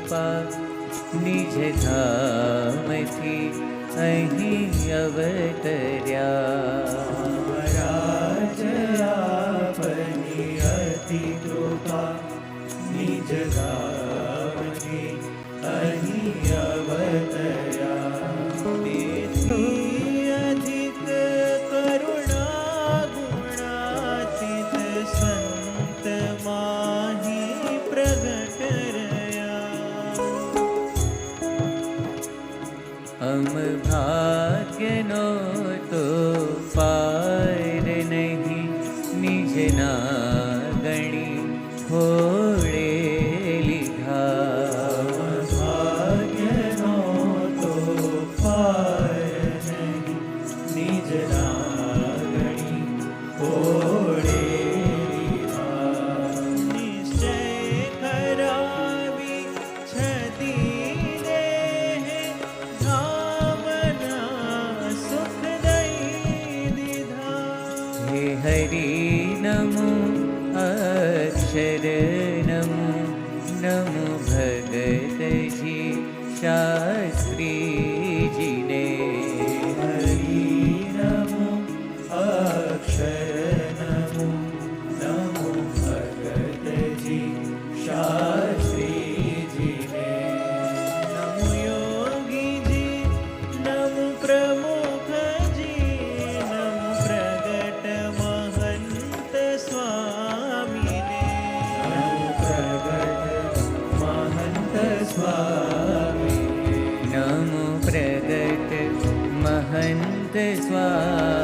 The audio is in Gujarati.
कृपा निज धामथी અહીં અવતર્યા રાજ આપની અતિ કૃપા નિજ ધામથી અહીં અવતર્યા તેથી અધિક કરુણા ગુણાતીત સંત માહી પ્રગટ રહ્યા અમ ભાગ્યનો તો પાર નહીં નિજના ગણી થોડે લીધા ભાગ્યનો તો પાર નહીં નિજના ગણી થોડે લીધા નિશ્ચય કરાવી છતી દેહ ધામના સુખ દઈ દીધા હે હરિ નમો અક્ષર નમો નમો ભગતજી શાસ્ત્રીજીને હરિ નમો અક્ષર નમો નમો ભગતજી શાસ્ત્રીજીને નમો યોગીજી નમો પ્રમુખજી નમો પ્રગટ મહંત સ્વામીને નમો પ્રગટ મહંત સ્વામીને નમો પ્રગટ મહંત સ્વામી